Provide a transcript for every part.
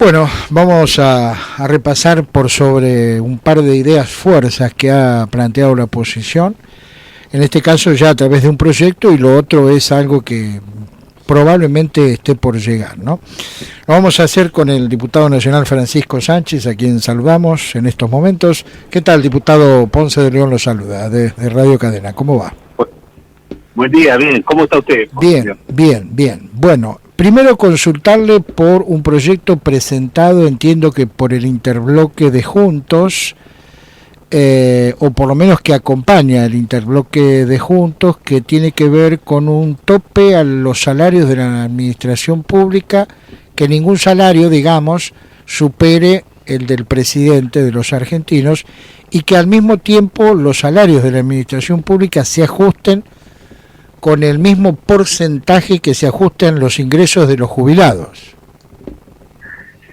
Bueno, vamos a repasar por sobre un par de ideas fuerzas que ha planteado la oposición, en este caso ya a través de un proyecto, y lo otro es algo que probablemente esté por llegar, ¿no? Lo vamos a hacer con el diputado nacional Francisco Sánchez, a quien saludamos en estos momentos. ¿Qué tal, diputado? Ponce de León lo saluda, de Radio Cadena. ¿Cómo va? Buen día, bien. ¿Cómo está usted? Bien. Bueno, primero consultarle por un proyecto presentado, entiendo que por el interbloque de Juntos, o por lo menos que acompaña el interbloque de Juntos, que tiene que ver con un tope a los salarios de la administración pública, que ningún salario, digamos, supere el del presidente de los argentinos, y que al mismo tiempo los salarios de la administración pública se ajusten con el mismo porcentaje que se ajustan los ingresos de los jubilados.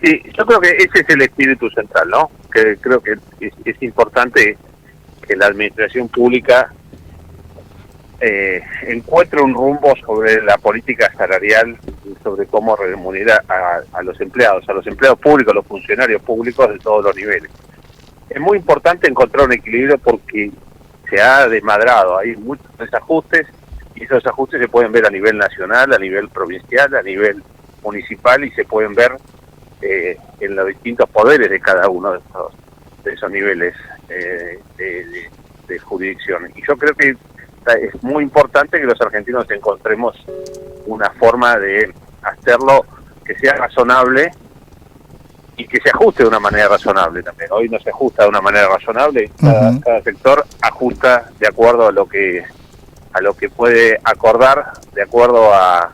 Sí, yo creo que ese es el espíritu central, ¿no? Que creo que es importante que la administración pública encuentre un rumbo sobre la política salarial y sobre cómo remunerar a los empleados públicos, a los funcionarios públicos de todos los niveles. Es muy importante encontrar un equilibrio porque se ha desmadrado, hay muchos desajustes, y esos ajustes se pueden ver a nivel nacional, a nivel provincial, a nivel municipal, y se pueden ver en los distintos poderes de cada uno de esos niveles de jurisdicción. Y yo creo que es muy importante que los argentinos encontremos una forma de hacerlo que sea razonable y que se ajuste de una manera razonable también. Hoy no se ajusta de una manera razonable, cada sector ajusta de acuerdo a lo que puede acordar, de acuerdo a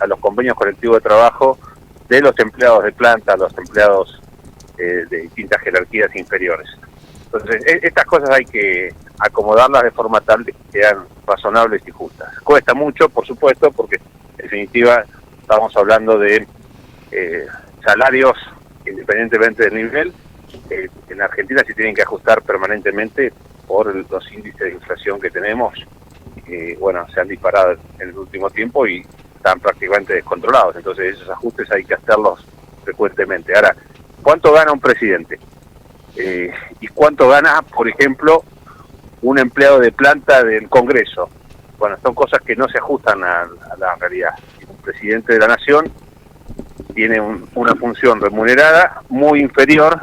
los convenios colectivos de trabajo de los empleados de planta, los empleados de distintas jerarquías inferiores. Entonces, estas cosas hay que acomodarlas de forma tal de que sean razonables y justas. Cuesta mucho, por supuesto, porque en definitiva estamos hablando de salarios, independientemente del nivel, en Argentina se tienen que ajustar permanentemente por los índices de inflación que tenemos. Bueno, se han disparado en el último tiempo y están prácticamente descontrolados, entonces esos ajustes hay que hacerlos frecuentemente. Ahora, ¿cuánto gana un presidente? ¿Y cuánto gana, por ejemplo, un empleado de planta del Congreso? Bueno, son cosas que no se ajustan a la realidad. Un presidente de la Nación tiene una función remunerada muy inferior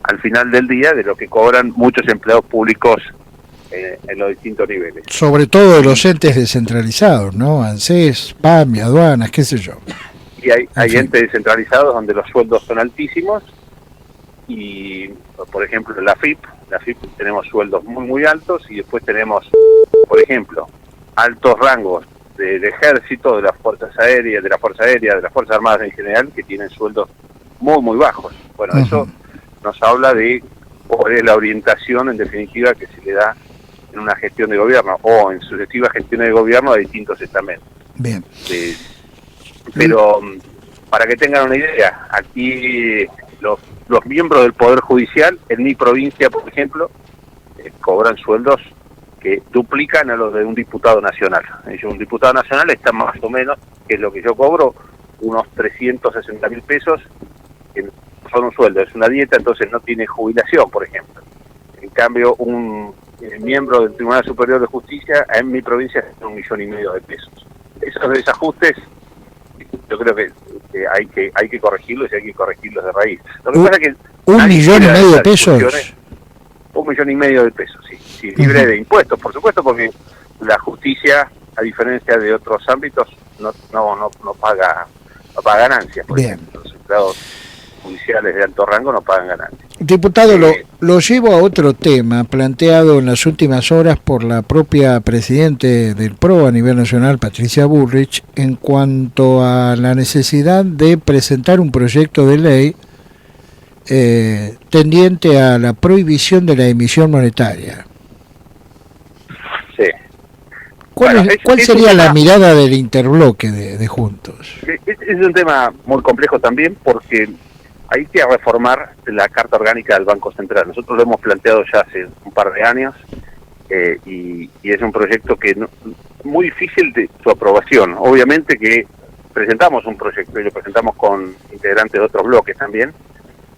al final del día de lo que cobran muchos empleados públicos en los distintos niveles. Sobre todo de los entes descentralizados, ¿no? ANSES, PAMI, aduanas, qué sé yo. Y hay entes descentralizados donde los sueldos son altísimos y, por ejemplo, en la FIP tenemos sueldos muy altos, y después tenemos, por ejemplo, altos rangos del ejército, de las fuerzas aéreas, de las fuerzas armadas en general, que tienen sueldos muy bajos. Bueno, eso nos habla de cuál es la orientación, en definitiva, que se le da en una gestión de gobierno o en sucesivas gestiones de gobierno a distintos estamentos. Bien. Pero para que tengan una idea, aquí los miembros del Poder Judicial, en mi provincia, por ejemplo, cobran sueldos que duplican a los de un diputado nacional. Un diputado nacional está más o menos, que es lo que yo cobro, unos 360.000 pesos, que son un sueldo, es una dieta, entonces no tiene jubilación, por ejemplo. En cambio, un miembro del Tribunal Superior de Justicia en mi provincia es 1,5 millones de pesos. Esos desajustes yo creo que hay que corregirlos, y hay que corregirlos de raíz. Lo que pasa es que 1,5 millones de pesos. 1,5 millones de pesos, sí, libre de impuestos, por supuesto, porque la justicia, a diferencia de otros ámbitos, no paga ganancias, por ejemplo. Los empleados judiciales de alto rango no pagan ganancias. Diputado, lo llevo a otro tema planteado en las últimas horas por la propia presidente del PRO a nivel nacional, Patricia Bullrich, en cuanto a la necesidad de presentar un proyecto de ley tendiente a la prohibición de la emisión monetaria. Sí. ¿Cuál sería la mirada del interbloque de Juntos? Es un tema muy complejo también, porque hay que reformar la Carta Orgánica del Banco Central. Nosotros lo hemos planteado ya hace un par de años, y es un proyecto que muy difícil de su aprobación. Obviamente que presentamos un proyecto y lo presentamos con integrantes de otros bloques también,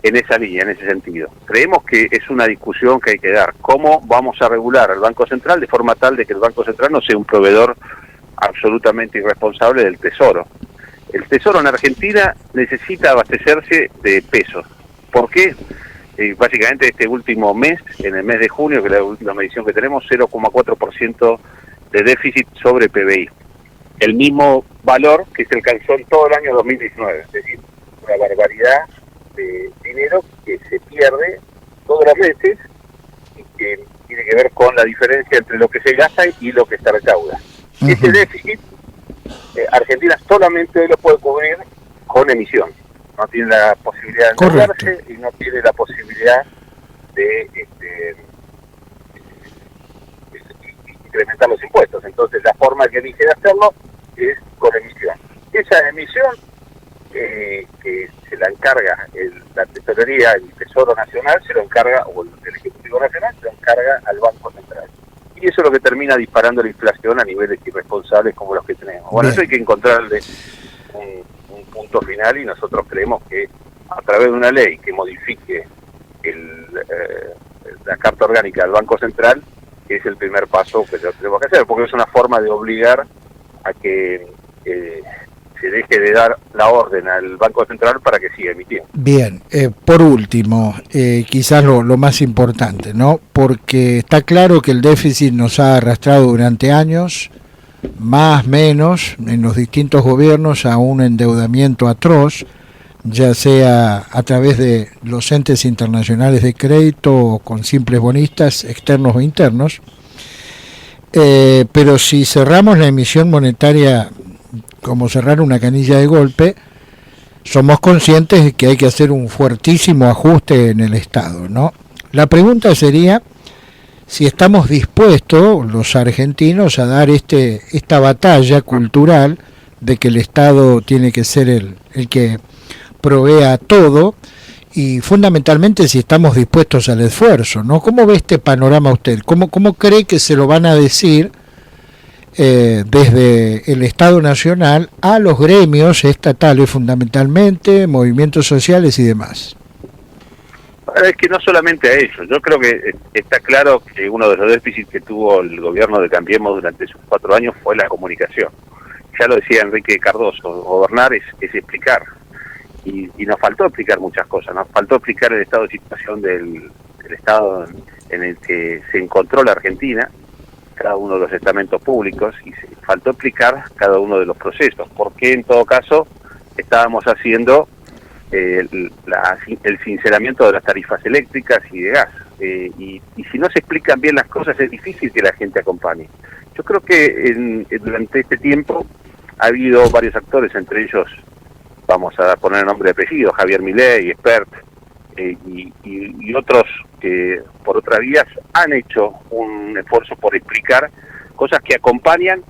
en esa línea, en ese sentido. Creemos que es una discusión que hay que dar. ¿Cómo vamos a regular al Banco Central de forma tal de que el Banco Central no sea un proveedor absolutamente irresponsable del Tesoro? El Tesoro en Argentina necesita abastecerse de pesos. ¿Por qué? Básicamente este último mes, en el mes de junio, que es la última medición que tenemos, 0,4% de déficit sobre PBI. El mismo valor que se alcanzó en todo el año 2019. Es decir, una barbaridad de dinero que se pierde todos los meses y que tiene que ver con la diferencia entre lo que se gasta y lo que se recauda. Ese déficit, Argentina solamente lo puede cubrir con emisión. No tiene la posibilidad de endeudarse y no tiene la posibilidad de incrementar los impuestos. Entonces la forma que elige de hacerlo es con emisión. Esa emisión que se la encarga la Tesorería, el Tesoro Nacional, se lo encarga, o el Ejecutivo Nacional, se lo encarga al Banco Central. Y eso es lo que termina disparando la inflación a niveles irresponsables como los que tenemos. Bueno, eso hay que encontrarle un punto final y nosotros creemos que a través de una ley que modifique la Carta Orgánica del Banco Central es el primer paso que tenemos que hacer, porque es una forma de obligar a que se deje de dar la orden al Banco Central para que siga emitiendo. Bien, por último, quizás lo más importante, ¿no? Porque está claro que el déficit nos ha arrastrado durante años, más menos, en los distintos gobiernos, a un endeudamiento atroz, ya sea a través de los entes internacionales de crédito o con simples bonistas externos o internos. Pero si cerramos la emisión monetaria como cerrar una canilla de golpe, somos conscientes de que hay que hacer un fuertísimo ajuste en el Estado, ¿no? La pregunta sería si estamos dispuestos, los argentinos, a dar esta batalla cultural de que el Estado tiene que ser el que provea todo, y fundamentalmente si estamos dispuestos al esfuerzo, ¿no? ¿Cómo ve este panorama usted? ¿Cómo cree que se lo van a decir desde el Estado Nacional a los gremios estatales, fundamentalmente, movimientos sociales y demás? Es que no solamente a ellos, yo creo que está claro que uno de los déficits que tuvo el gobierno de Cambiemos durante sus 4 años fue la comunicación. Ya lo decía Enrique Cardoso, gobernar es explicar, y nos faltó explicar muchas cosas, nos faltó explicar el estado de situación del estado en el que se encontró la Argentina, cada uno de los estamentos públicos, y se faltó explicar cada uno de los procesos, porque en todo caso estábamos haciendo el sinceramiento de las tarifas eléctricas y de gas, y si no se explican bien las cosas es difícil que la gente acompañe. Yo creo que durante este tiempo ha habido varios actores, entre ellos vamos a poner el nombre de apellido, Javier Milei, Expert, y otros que por otras vías han hecho un esfuerzo por explicar cosas que acompañan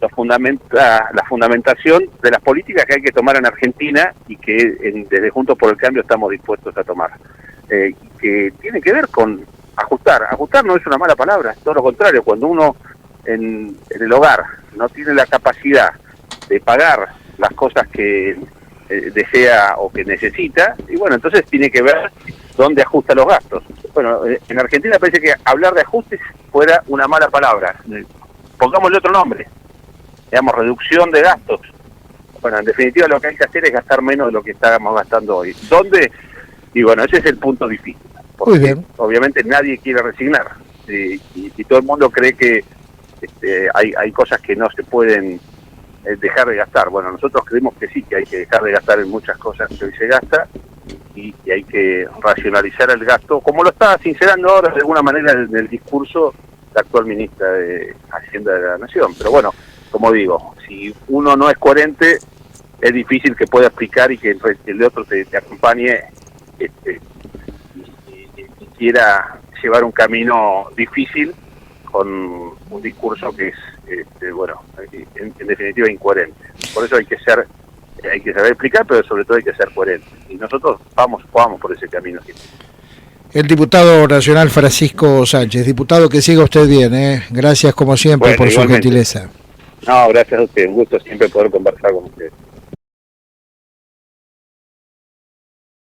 la fundamentación de las políticas que hay que tomar en Argentina y que desde Juntos por el Cambio estamos dispuestos a tomar, que tiene que ver con ajustar. Ajustar no es una mala palabra, todo lo contrario. Cuando uno en el hogar no tiene la capacidad de pagar las cosas que desea o que necesita, y bueno, entonces tiene que ver dónde ajusta los gastos. Bueno, en Argentina parece que hablar de ajustes fuera una mala palabra. Pongámosle otro nombre, digamos, reducción de gastos. Bueno, en definitiva lo que hay que hacer es gastar menos de lo que estábamos gastando hoy. ¿Dónde? Y bueno, ese es el punto difícil, porque muy bien, obviamente nadie quiere resignar, y todo el mundo cree que hay cosas que no se pueden dejar de gastar. Bueno, nosotros creemos que sí, que hay que dejar de gastar en muchas cosas que hoy se gasta, y hay que racionalizar el gasto, como lo está sincerando ahora de alguna manera en el discurso la actual ministra de Hacienda de la Nación. Pero bueno, como digo, si uno no es coherente, es difícil que pueda explicar y que el otro te acompañe y quiera llevar un camino difícil con un discurso que es bueno, en definitiva incoherente. Por eso hay que saber explicar, pero sobre todo hay que ser coherente, y nosotros vamos por ese camino. El diputado nacional Francisco Sánchez. Diputado, que siga usted bien, ¿eh? Gracias como siempre, bueno, por igualmente, su gentileza. No, gracias a usted, un gusto siempre poder conversar con usted.